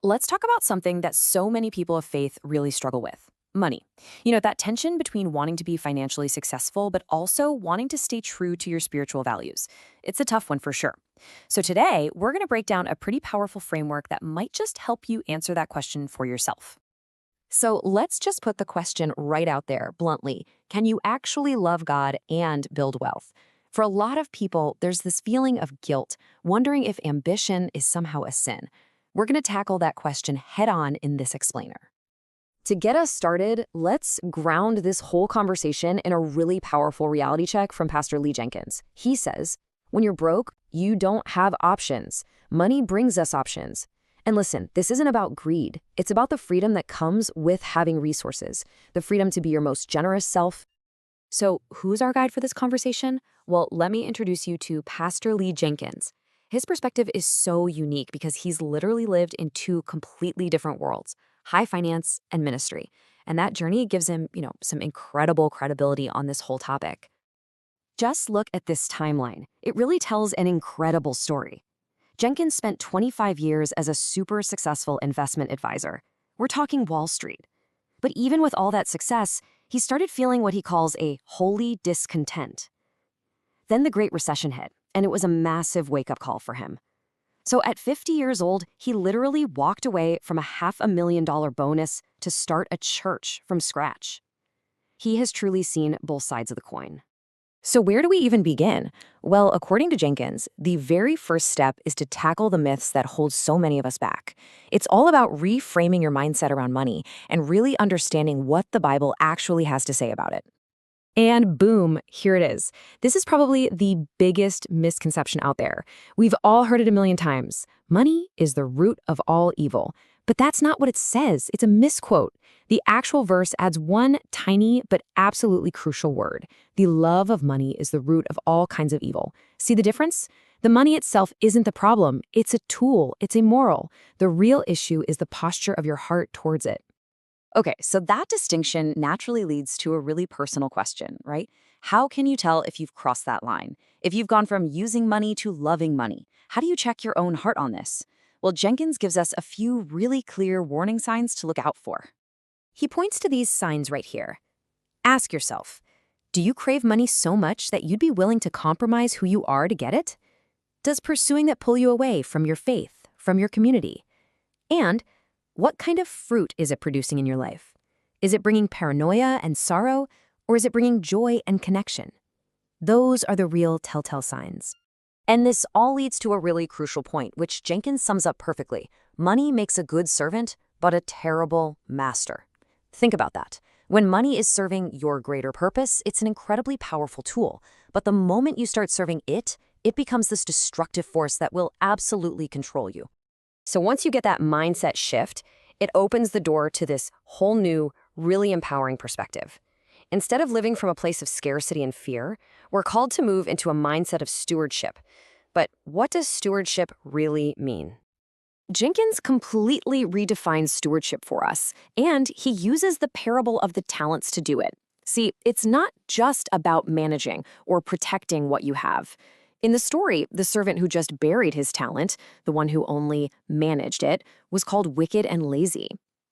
Let's talk about something that so many people of faith really struggle with: money. That tension between wanting to be financially successful, but also wanting to stay true to your spiritual values. It's a tough one for sure. So today, we're going to break down a pretty powerful framework that might just help you answer that question for yourself. So let's just put the question right out there bluntly. Can you actually love God and build wealth? For a lot of people, there's this feeling of guilt, wondering if ambition is somehow a sin. We're going to tackle that question head on in this explainer. To get us started, let's ground this whole conversation in a really powerful reality check from Pastor Lee Jenkins. He says, when you're broke, you don't have options. Money brings us options. And listen, this isn't about greed. It's about the freedom that comes with having resources, the freedom to be your most generous self. So who's our guide for this conversation? Well, let me introduce you to Pastor Lee Jenkins. His perspective is so unique because he's literally lived in two completely different worlds: high finance and ministry. And that journey gives him, some incredible credibility on this whole topic. Just look at this timeline. It really tells an incredible story. Jenkins spent 25 years as a super successful investment advisor. We're talking Wall Street. But even with all that success, he started feeling what he calls a holy discontent. Then the Great Recession hit, and it was a massive wake-up call for him. So at 50 years old, he literally walked away from a $500,000 bonus to start a church from scratch. He has truly seen both sides of the coin. So where do we even begin? Well, according to Jenkins, the very first step is to tackle the myths that hold so many of us back. It's all about reframing your mindset around money and really understanding what the Bible actually has to say about it. And boom, here it is. This is probably the biggest misconception out there. We've all heard it a million times. Money is the root of all evil. But that's not what it says. It's a misquote. The actual verse adds one tiny but absolutely crucial word. The love of money is the root of all kinds of evil. See the difference? The money itself isn't the problem. It's a tool. It's immoral. The real issue is the posture of your heart towards it. Okay, so that distinction naturally leads to a really personal question, right? How can you tell if you've crossed that line? If you've gone from using money to loving money? How do you check your own heart on this? Well, Jenkins gives us a few really clear warning signs to look out for. He points to these signs right here. Ask yourself, do you crave money so much that you'd be willing to compromise who you are to get it? Does pursuing that pull you away from your faith, from your community? And what kind of fruit is it producing in your life? Is it bringing paranoia and sorrow, or is it bringing joy and connection? Those are the real telltale signs. And this all leads to a really crucial point, which Jenkins sums up perfectly. Money makes a good servant, but a terrible master. Think about that. When money is serving your greater purpose, it's an incredibly powerful tool. But the moment you start serving it, it becomes this destructive force that will absolutely control you. So once you get that mindset shift, it opens the door to this whole new, really empowering perspective. Instead of living from a place of scarcity and fear, we're called to move into a mindset of stewardship. But what does stewardship really mean? Jenkins completely redefines stewardship for us, and he uses the parable of the talents to do it. See, it's not just about managing or protecting what you have. In the story, the servant who just buried his talent, the one who only managed it, was called wicked and lazy.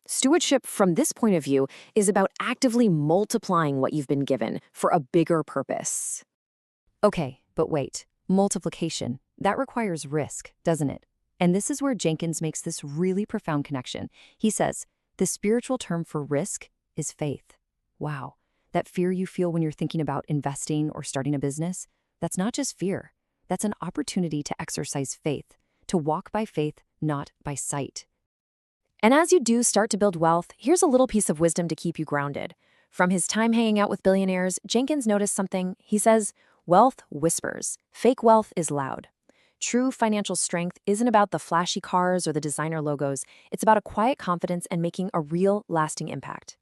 Stewardship, from this point of view, is about actively multiplying what you've been given for a bigger purpose. Okay, but wait. Multiplication. That requires risk, doesn't it? And this is where Jenkins makes this really profound connection. He says, the spiritual term for risk is faith. Wow. That fear you feel when you're thinking about investing or starting a business, that's not just fear. That's an opportunity to exercise faith, to walk by faith, not by sight. And as you do start to build wealth, here's a little piece of wisdom to keep you grounded. From his time hanging out with billionaires, Jenkins noticed something. He says, wealth whispers. Fake wealth is loud. True financial strength isn't about the flashy cars or the designer logos. It's about a quiet confidence and making a real, lasting impact.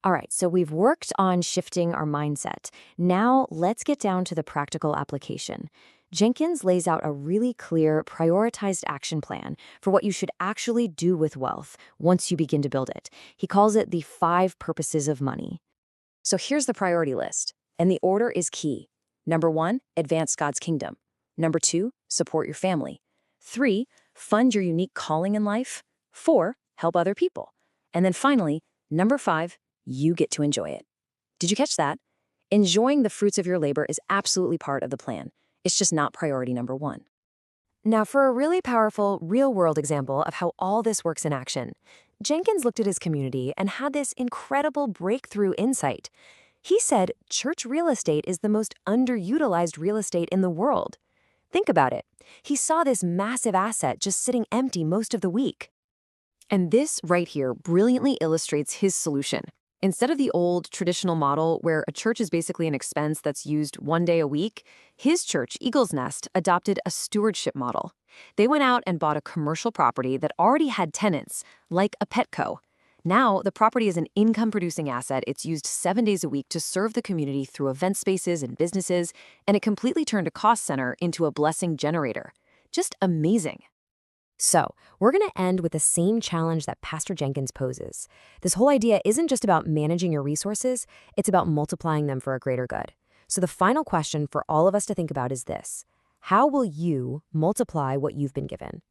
All right, so we've worked on shifting our mindset. Now let's get down to the practical application. Jenkins lays out a really clear, prioritized action plan for what you should actually do with wealth once you begin to build it. He calls it the 5 purposes of money. So here's the priority list, and the order is key. Number 1, advance God's kingdom. Number 2, support your family. 3, fund your unique calling in life. 4, help other people. And then finally, number 5, you get to enjoy it. Did you catch that? Enjoying the fruits of your labor is absolutely part of the plan. It's just not priority number 1. Now, for a really powerful, real-world example of how all this works in action, Jenkins looked at his community and had this incredible breakthrough insight. He said church real estate is the most underutilized real estate in the world. Think about it. He saw this massive asset just sitting empty most of the week. And this right here brilliantly illustrates his solution. Instead of the old traditional model where a church is basically an expense that's used one day a week, his church, Eagle's Nest, adopted a stewardship model. They went out and bought a commercial property that already had tenants, like a Petco. Now, the property is an income-producing asset. It's used 7 days a week to serve the community through event spaces and businesses, and it completely turned a cost center into a blessing generator. Just amazing. So, we're going to end with the same challenge that Pastor Jenkins poses. This whole idea isn't just about managing your resources, it's about multiplying them for a greater good. So the final question for all of us to think about is this: how will you multiply what you've been given?